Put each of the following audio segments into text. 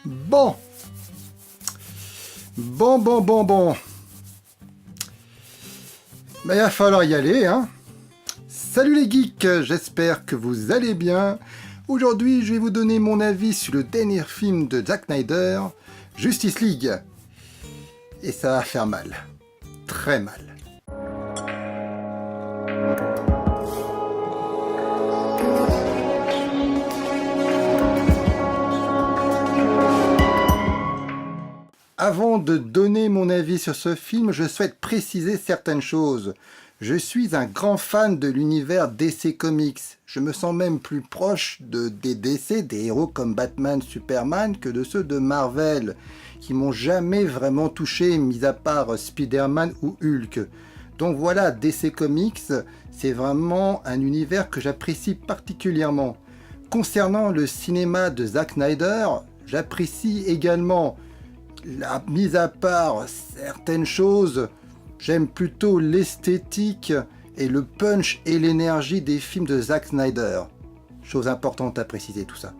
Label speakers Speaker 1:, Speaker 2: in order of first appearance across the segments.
Speaker 1: Bon. Bon. Il va falloir y aller, hein. Salut les geeks, j'espère que vous allez bien. Aujourd'hui, je vais vous donner mon avis sur le dernier film de Zack Snyder, Justice League. Et ça va faire mal. Très mal. Avant de donner mon avis sur ce film, je souhaite préciser certaines choses. Je suis un grand fan de l'univers DC Comics. Je me sens même plus proche des DC, des héros comme Batman, Superman, que de ceux de Marvel, qui m'ont jamais vraiment touché, mis à part Spider-Man ou Hulk. Donc voilà, DC Comics, c'est vraiment un univers que j'apprécie particulièrement. Concernant le cinéma de Zack Snyder, j'apprécie également, mis à part certaines choses, j'aime plutôt l'esthétique et le punch et l'énergie des films de Zack Snyder. Chose importante à préciser tout ça.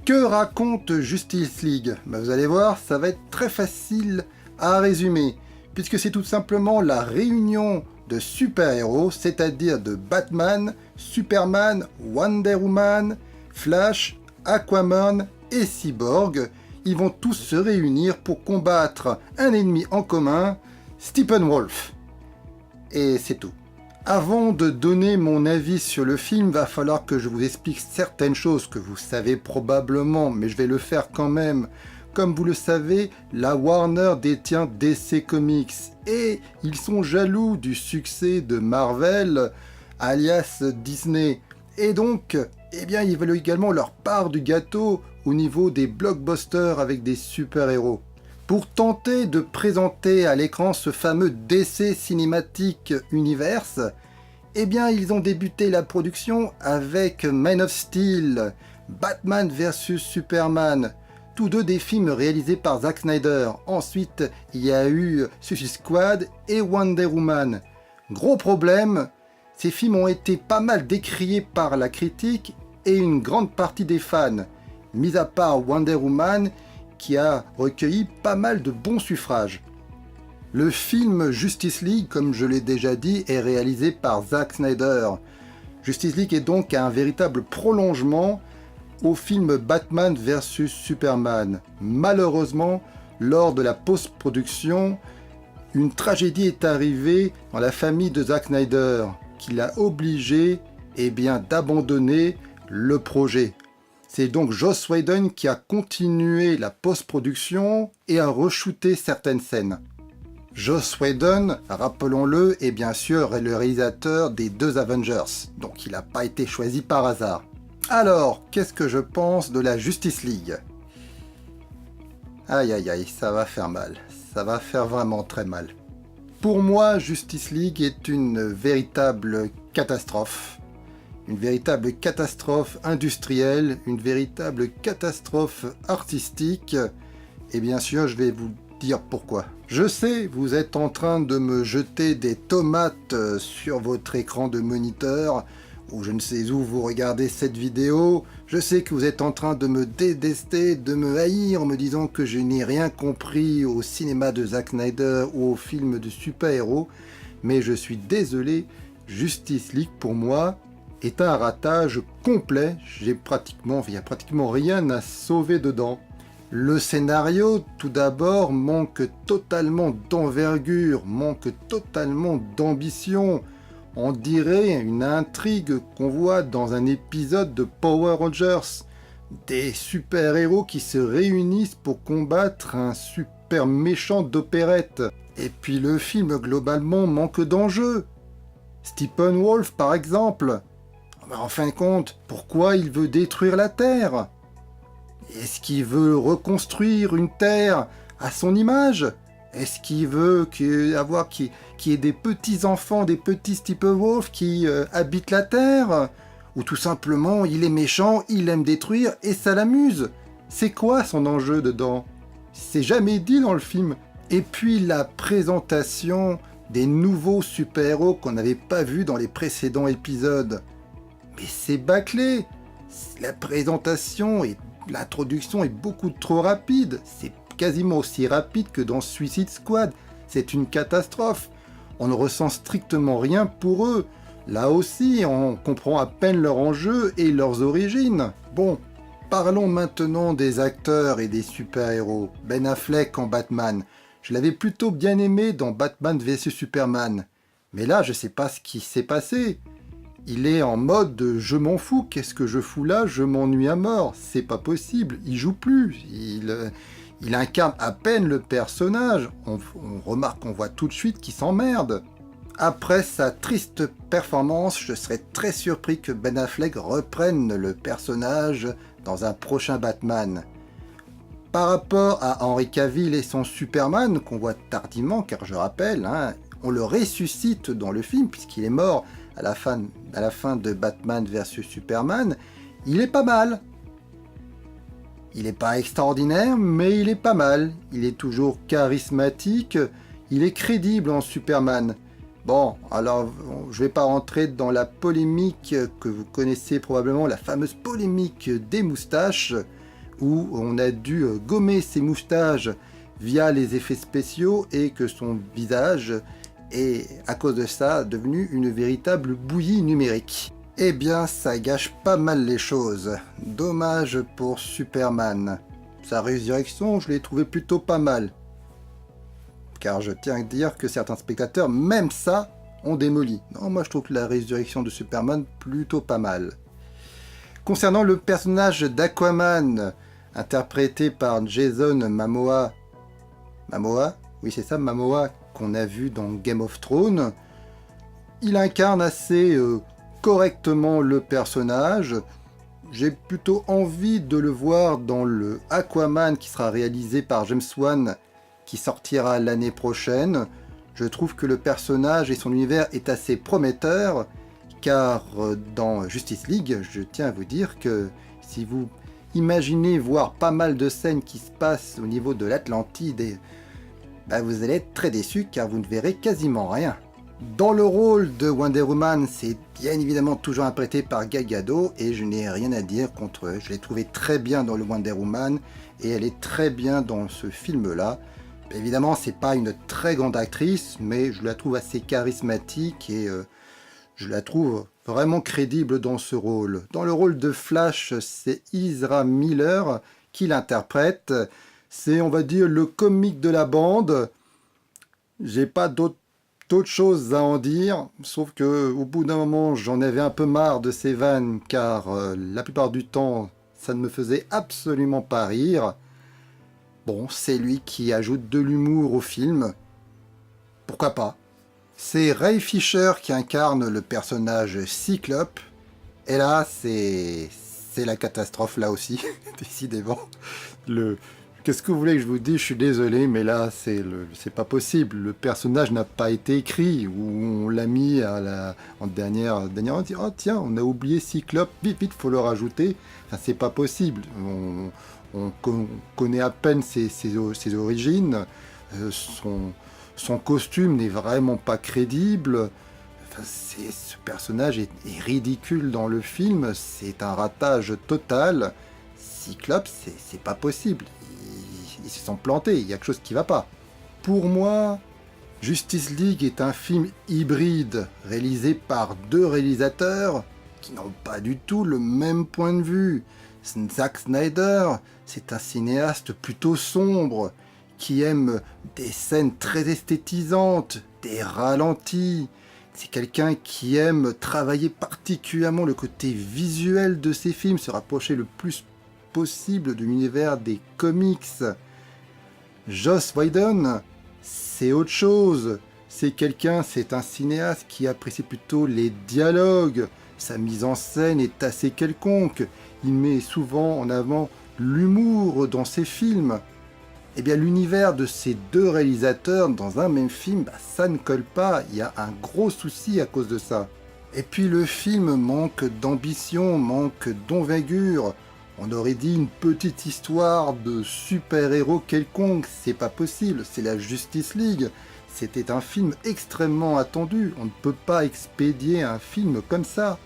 Speaker 1: Que raconte Justice League ? Vous allez voir, ça va être très facile à résumer, puisque c'est tout simplement la réunion de super-héros, c'est-à-dire de Batman, Superman, Wonder Woman, Flash, Aquaman et Cyborg. Ils vont tous se réunir pour combattre un ennemi en commun, Steppenwolf. Et c'est tout. Avant de donner mon avis sur le film, va falloir que je vous explique certaines choses que vous savez probablement, mais je vais le faire quand même. Comme vous le savez, la Warner détient DC Comics et ils sont jaloux du succès de Marvel, alias Disney. Et donc, ils veulent également leur part du gâteau au niveau des blockbusters avec des super-héros. Pour tenter de présenter à l'écran ce fameux DC Cinematic Universe, ils ont débuté la production avec Man of Steel, Batman vs Superman, tous deux des films réalisés par Zack Snyder. Ensuite, il y a eu Suicide Squad et Wonder Woman. Gros problème, ces films ont été pas mal décriés par la critique et une grande partie des fans, mis à part Wonder Woman qui a recueilli pas mal de bons suffrages. Le film Justice League, comme je l'ai déjà dit, est réalisé par Zack Snyder. Justice League est donc un véritable prolongement au film Batman vs Superman. Malheureusement, lors de la post-production, une tragédie est arrivée dans la famille de Zack Snyder, qui l'a obligé d'abandonner le projet. C'est donc Joss Whedon qui a continué la post-production et a re-shooté certaines scènes. Joss Whedon, rappelons-le, est bien sûr le réalisateur des deux Avengers, donc il n'a pas été choisi par hasard. Alors, qu'est-ce que je pense de la Justice League ? Aïe, ça va faire mal. Ça va faire vraiment très mal. Pour moi, Justice League est une véritable catastrophe. Une véritable catastrophe industrielle, une véritable catastrophe artistique. Et bien sûr, je vais vous dire pourquoi. Je sais, vous êtes en train de me jeter des tomates sur votre écran de moniteur, ou je ne sais où vous regardez cette vidéo. Je sais que vous êtes en train de me détester, de me haïr en me disant que je n'ai rien compris au cinéma de Zack Snyder ou au film de super-héros. Mais je suis désolé, Justice League pour moi est un ratage complet. Il n'y a pratiquement rien à sauver dedans. Le scénario, tout d'abord, manque totalement d'envergure, manque totalement d'ambition. On dirait une intrigue qu'on voit dans un épisode de Power Rangers. Des super-héros qui se réunissent pour combattre un super méchant d'opérette. Et puis le film, globalement, manque d'enjeu. Steppenwolf, par exemple. En fin de compte, pourquoi il veut détruire la Terre ? Est-ce qu'il veut reconstruire une Terre à son image ? Est-ce qu'il veut qu'il y ait des petits-enfants, des petits Steppenwolf qui habitent la Terre ? Ou tout simplement, il est méchant, il aime détruire et ça l'amuse ? C'est quoi son enjeu dedans ? C'est jamais dit dans le film. Et puis la présentation des nouveaux super-héros qu'on n'avait pas vus dans les précédents épisodes. Mais c'est bâclé. La présentation est l'introduction est beaucoup trop rapide. C'est quasiment aussi rapide que dans Suicide Squad. C'est une catastrophe. On ne ressent strictement rien pour eux. Là aussi, on comprend à peine leur enjeu et leurs origines. Bon, parlons maintenant des acteurs et des super-héros. Ben Affleck en Batman. Je l'avais plutôt bien aimé dans Batman vs Superman. Mais là, je sais pas ce qui s'est passé. Il est en mode « je m'en fous, qu'est-ce que je fous là, je m'ennuie à mort ». C'est pas possible, il joue plus. Il incarne à peine le personnage. On remarque, on voit tout de suite qu'il s'emmerde. Après sa triste performance, je serais très surpris que Ben Affleck reprenne le personnage dans un prochain Batman. Par rapport à Henry Cavill et son Superman, qu'on voit tardivement, car je rappelle, on le ressuscite dans le film, puisqu'il est mort à la fin de Batman vs Superman, il est pas mal. Il n'est pas extraordinaire, mais il est pas mal. Il est toujours charismatique, il est crédible en Superman. Bon, alors je vais pas rentrer dans la polémique que vous connaissez probablement, la fameuse polémique des moustaches, où on a dû gommer ses moustaches via les effets spéciaux et que son visage est, à cause de ça, devenu une véritable bouillie numérique. Eh bien, ça gâche pas mal les choses. Dommage pour Superman. Sa résurrection, je l'ai trouvé plutôt pas mal. Car je tiens à dire que certains spectateurs, même ça, ont démoli. Non, moi je trouve que la résurrection de Superman, plutôt pas mal. Concernant le personnage d'Aquaman, interprété par Jason Momoa, oui c'est ça, Momoa, qu'on a vu dans Game of Thrones, il incarne assez correctement le personnage. J'ai plutôt envie de le voir dans le Aquaman qui sera réalisé par James Wan, qui sortira l'année prochaine. Je trouve que le personnage et son univers est assez prometteur, car dans Justice League, je tiens à vous dire que si vous imaginez voir pas mal de scènes qui se passent au niveau de l'Atlantide, vous allez être très déçu car vous ne verrez quasiment rien. Dans le rôle de Wonder Woman, c'est bien évidemment toujours interprété par Gal Gadot et je n'ai rien à dire contre eux. Je l'ai trouvé très bien dans le Wonder Woman et elle est très bien dans ce film-là. Évidemment, c'est pas une très grande actrice, mais je la trouve assez charismatique et je la trouve vraiment crédible dans ce rôle. Dans le rôle de Flash, c'est Ezra Miller qui l'interprète. C'est, on va dire, le comique de la bande. J'ai pas d'autres choses à en dire, sauf que au bout d'un moment, j'en avais un peu marre de ces vannes, car la plupart du temps, ça ne me faisait absolument pas rire. Bon, c'est lui qui ajoute de l'humour au film. Pourquoi pas? C'est Ray Fisher qui incarne le personnage Cyclope. Et là, c'est la catastrophe là aussi, décidément. Qu'est-ce que vous voulez que je vous dise? Je suis désolé, mais là, c'est pas possible. Le personnage n'a pas été écrit, ou on l'a mis en dernière, on dit, oh tiens, on a oublié Cyclope, vite, faut le rajouter. Enfin, c'est pas possible. On connaît à peine ses origines. Son costume n'est vraiment pas crédible. Enfin, ce personnage est ridicule dans le film. C'est un ratage total. Cyclope, c'est pas possible. Ils se sont plantés. Il y a quelque chose qui va pas. Pour moi, Justice League est un film hybride réalisé par deux réalisateurs qui n'ont pas du tout le même point de vue. Zack Snyder, c'est un cinéaste plutôt sombre, qui aime des scènes très esthétisantes, des ralentis. C'est quelqu'un qui aime travailler particulièrement le côté visuel de ses films, se rapprocher le plus possible de l'univers des comics. Joss Whedon, c'est autre chose. C'est un cinéaste qui apprécie plutôt les dialogues. Sa mise en scène est assez quelconque. Il met souvent en avant l'humour dans ses films. Eh bien, l'univers de ces deux réalisateurs dans un même film, ça ne colle pas. Il y a un gros souci à cause de ça. Et puis le film manque d'ambition, manque d'envergure. On aurait dit une petite histoire de super-héros quelconque. C'est pas possible, c'est la Justice League. C'était un film extrêmement attendu. On ne peut pas expédier un film comme ça.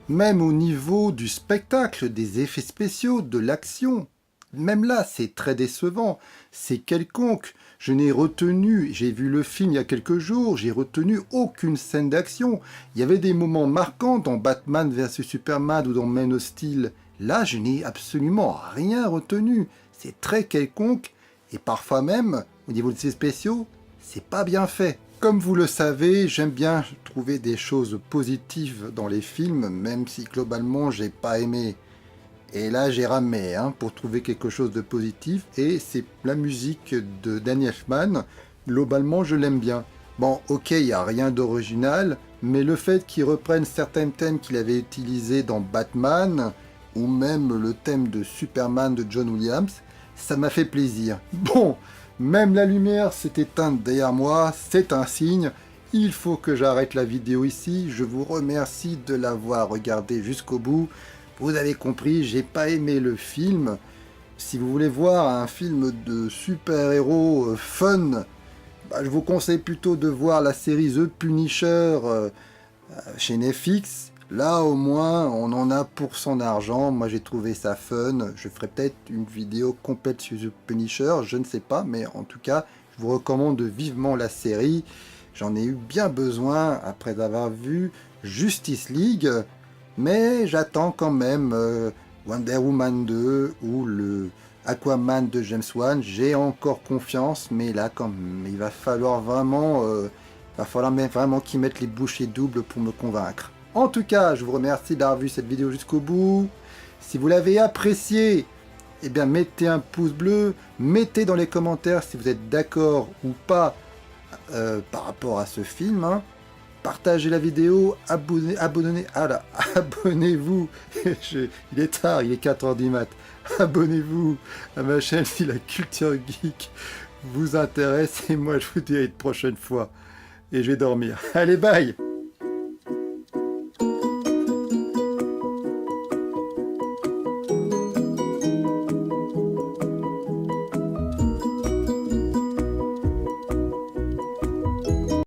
Speaker 1: Même au niveau du spectacle, des effets spéciaux, de l'action. Même là, c'est très décevant, c'est quelconque. Je n'ai retenu, j'ai vu le film il y a quelques jours, j'ai retenu aucune scène d'action. Il y avait des moments marquants dans Batman vs Superman ou dans Man of Steel. Là, je n'ai absolument rien retenu. C'est très quelconque et parfois même, au niveau de ces spéciaux, c'est pas bien fait. Comme vous le savez, j'aime bien trouver des choses positives dans les films, même si globalement j'ai pas aimé. Et là j'ai ramé pour trouver quelque chose de positif, et c'est la musique de Danny Elfman, globalement je l'aime bien. Bon, ok, il n'y a rien d'original, mais le fait qu'il reprenne certains thèmes qu'il avait utilisés dans Batman, ou même le thème de Superman de John Williams, ça m'a fait plaisir. Bon, même la lumière s'est éteinte derrière moi, c'est un signe. Il faut que j'arrête la vidéo ici. Je vous remercie de l'avoir regardé jusqu'au bout. Vous avez compris, j'ai pas aimé le film. Si vous voulez voir un film de super-héros fun, je vous conseille plutôt de voir la série The Punisher chez Netflix. Là, au moins, on en a pour son argent. Moi, j'ai trouvé ça fun. Je ferai peut-être une vidéo complète sur The Punisher, je ne sais pas. Mais en tout cas, je vous recommande vivement la série. J'en ai eu bien besoin après avoir vu Justice League. Mais j'attends quand même Wonder Woman 2 ou le Aquaman de James Wan. J'ai encore confiance, mais là, il va falloir vraiment, qu'ils mettent les bouchées doubles pour me convaincre. En tout cas, je vous remercie d'avoir vu cette vidéo jusqu'au bout. Si vous l'avez appréciée, eh bien mettez un pouce bleu, mettez dans les commentaires si vous êtes d'accord ou pas par rapport à ce film. Partagez la vidéo, abonnez-vous. Il est tard, il est 4h du mat. Abonnez-vous à ma chaîne si la culture geek vous intéresse. Et moi, je vous dis à une prochaine fois. Et je vais dormir. Allez, bye!